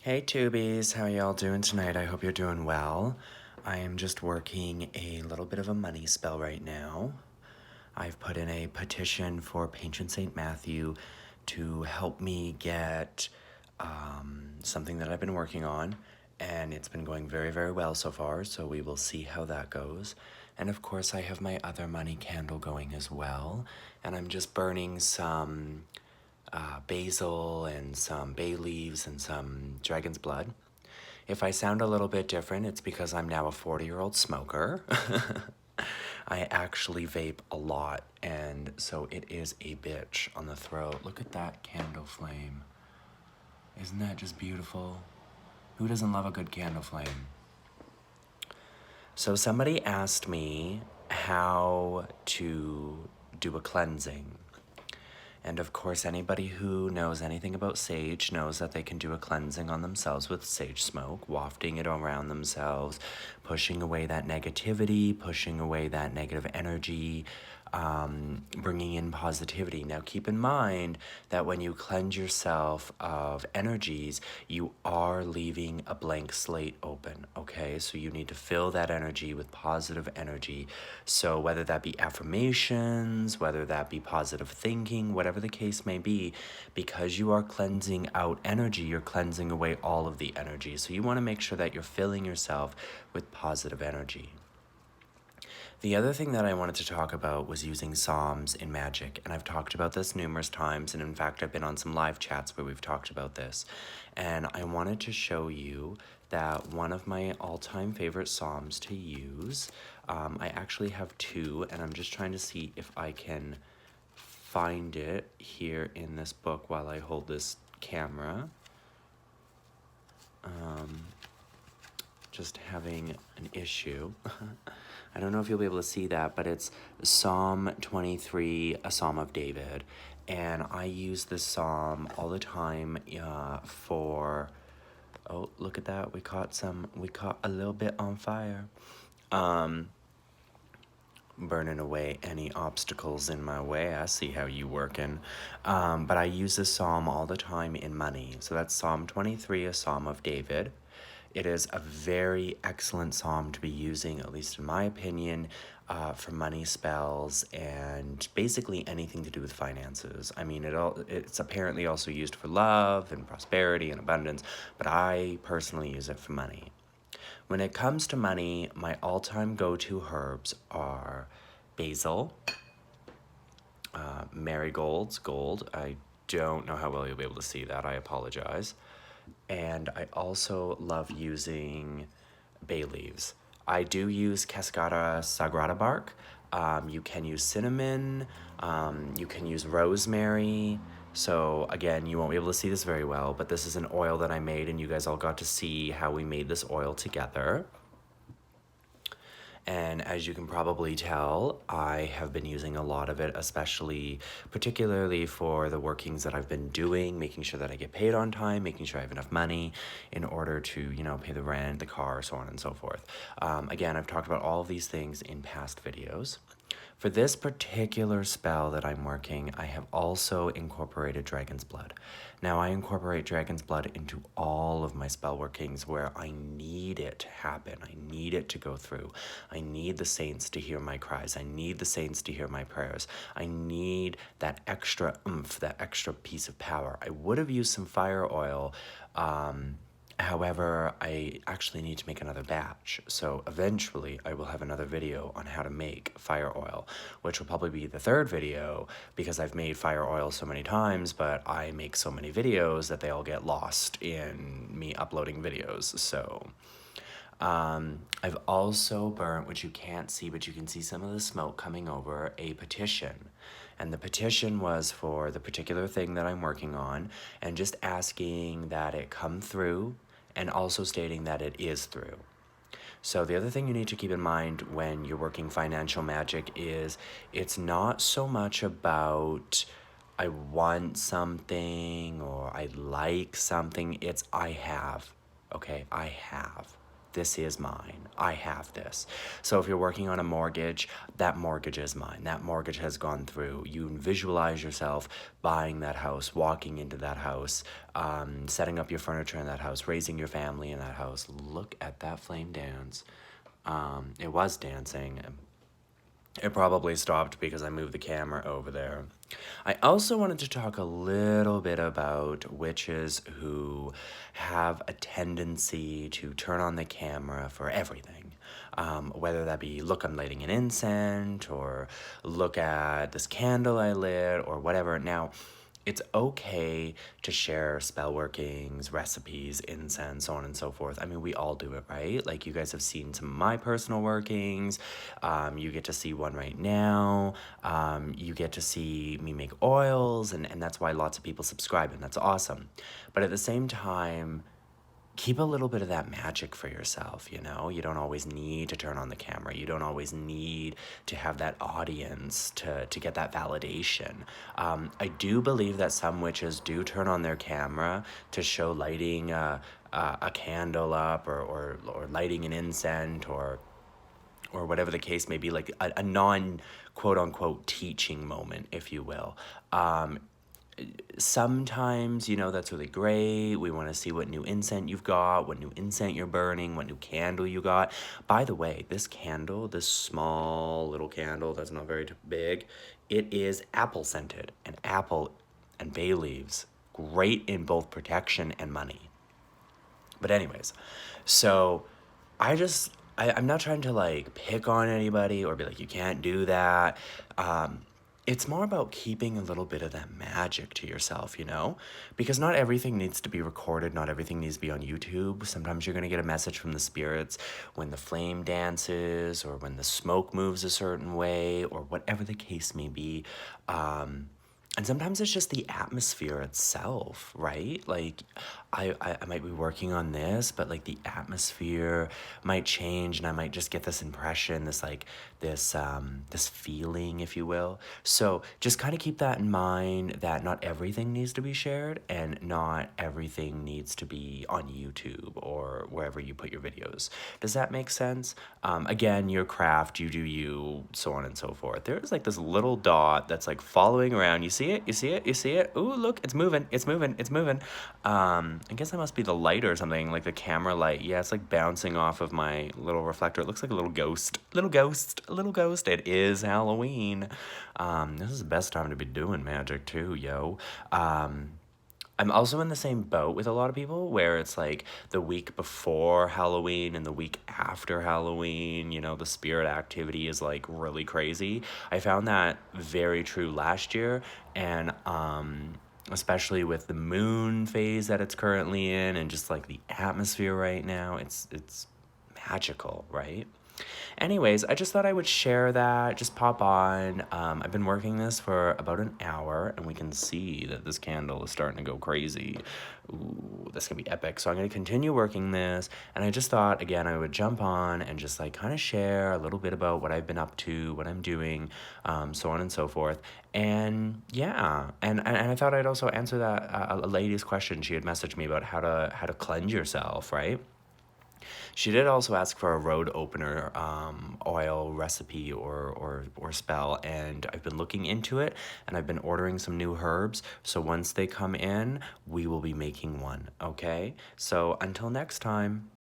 Hey tubies, how y'all doing tonight? I hope you're doing well. I am just working a little bit of a money spell right now. I've put in a petition for Patron St. Matthew to help me get something that I've been working on, and it's been going very, very well so far, so we will see how that goes. And of course, I have my other money candle going as well, and I'm just burning some basil and some bay leaves and some dragon's blood. If I sound a little bit different, it's because I'm now a 40-year-old smoker. I actually vape a lot, and so it is a bitch on the throat. Look at that candle flame. Isn't that just beautiful? Who doesn't love a good candle flame? So somebody asked me how to do a cleansing. And of course, anybody who knows anything about sage knows that they can do a cleansing on themselves with sage smoke, wafting it around themselves, pushing away that negativity, pushing away that negative energy, bringing in positivity. Now, keep in mind that when you cleanse yourself of energies, you are leaving a blank slate open, okay? So you need to fill that energy with positive energy. So whether that be affirmations, whether that be positive thinking, whatever the case may be, because you are cleansing out energy, you're cleansing away all of the energy. So you want to make sure that you're filling yourself with positive energy. The other thing that I wanted to talk about was using Psalms in magic, and I've talked about this numerous times, and in fact, I've been on some live chats where we've talked about this. And I wanted to show you that one of my all-time favorite Psalms to use, I actually have two, and I'm just trying to see if I can find it here in this book while I hold this camera. Just having an issue. I don't know if you'll be able to see that, but it's Psalm 23, a Psalm of David. And I use this psalm all the time for, oh, look at that. We caught a little bit on fire. Burning away any obstacles in my way. I see how you working. But I use this psalm all the time in money. So that's Psalm 23, a Psalm of David. It is a very excellent psalm to be using, at least in my opinion, for money spells and basically anything to do with finances. I mean, it's apparently also used for love and prosperity and abundance, but I personally use it for money. When it comes to money, my all-time go-to herbs are basil, marigolds, gold. I don't know how well you'll be able to see that. I apologize. And I also love using bay leaves. I do use Cascara sagrada bark. You can use cinnamon. You can use rosemary. So again, you won't be able to see this very well, but this is an oil that I made, and you guys all got to see how we made this oil together. And as you can probably tell, I have been using a lot of it, particularly for the workings that I've been doing, making sure that I get paid on time, making sure I have enough money in order to, pay the rent, the car, so on and so forth. Again, I've talked about all of these things in past videos. For this particular spell that I'm working, I have also incorporated Dragon's Blood. Now, I incorporate Dragon's Blood into all of my spell workings where I need it to happen. I need it to go through. I need the saints to hear my cries. I need the saints to hear my prayers. I need that extra oomph, that extra piece of power. I would have used some fire oil, however, I actually need to make another batch, so eventually I will have another video on how to make fire oil, which will probably be the third video because I've made fire oil so many times, but I make so many videos that they all get lost in me uploading videos, so... I've also burnt, which you can't see, but you can see some of the smoke coming over, a petition. And the petition was for the particular thing that I'm working on, and just asking that it come through, and also stating that it is through. So the other thing you need to keep in mind when you're working financial magic is it's not so much about I want something or I like something, it's I have, okay? I have. this is mine. I have this. So if you're working on a mortgage, that mortgage is mine. That mortgage has gone through. You visualize yourself buying that house, walking into that house, setting up your furniture in that house, raising your family in that house. Look at that flame dance. It was dancing. It probably stopped because I moved the camera over there. I also wanted to talk a little bit about witches who have a tendency to turn on the camera for everything. Whether that be look, I'm lighting an incense, or look at this candle I lit, or whatever. Now, it's okay to share spell workings, recipes, incense, so on and so forth. I mean, we all do it, right? Like, you guys have seen some of my personal workings. You get to see one right now. You get to see me make oils, and that's why lots of people subscribe, and that's awesome. But at the same time, keep a little bit of that magic for yourself, you know? You don't always need to turn on the camera. You don't always need to have that audience to get that validation. I do believe that some witches do turn on their camera to show lighting a candle up, or lighting an incense, or whatever the case may be, like a non quote unquote teaching moment, if you will. Sometimes, you know, that's really great. We want to see what new incense you've got, what new incense you're burning, what new candle you got. By the way, this candle, this small little candle that's not very big, it is apple scented, and apple and bay leaves, great in both protection and money. But anyways, so I'm not trying to like pick on anybody or be like, you can't do that. It's more about keeping a little bit of that magic to yourself, you know? Because not everything needs to be recorded, not everything needs to be on YouTube. Sometimes you're going to get a message from the spirits when the flame dances, or when the smoke moves a certain way, or whatever the case may be. And sometimes it's just the atmosphere itself, right? Like, I might be working on this, but like the atmosphere might change, and I might just get this impression, this feeling, if you will. So just kind of keep that in mind, that not everything needs to be shared, and not everything needs to be on YouTube or wherever you put your videos. Does that make sense? Again, your craft, you do you, so on and so forth. There's like this little dot that's like following around. You see it? You see it? You see it? Ooh, look, it's moving. It's moving. It's moving. I guess that must be the light or something, like the camera light. Yeah, it's like bouncing off of my little reflector. It looks like a little ghost. Little ghost. A little ghost. It is Halloween. This is the best time to be doing magic too, yo. I'm also in the same boat with a lot of people, where it's like the week before Halloween and the week after Halloween, you know, the spirit activity is like really crazy. I found that very true last year, and especially with the moon phase that it's currently in, and just like the atmosphere right now, it's magical, right? Anyways, I just thought I would share that, just pop on. I've been working this for about an hour, and we can see that this candle is starting to go crazy. Ooh, this is gonna be epic. So I'm gonna continue working this, and I just thought, again, I would jump on and just like kind of share a little bit about what I've been up to, what I'm doing, so on and so forth. And yeah, and I thought I'd also answer that a lady's question. She had messaged me about how to cleanse yourself, right? She did also ask for a road opener oil recipe or spell, and I've been looking into it, and I've been ordering some new herbs. So once they come in, we will be making one, okay? So until next time.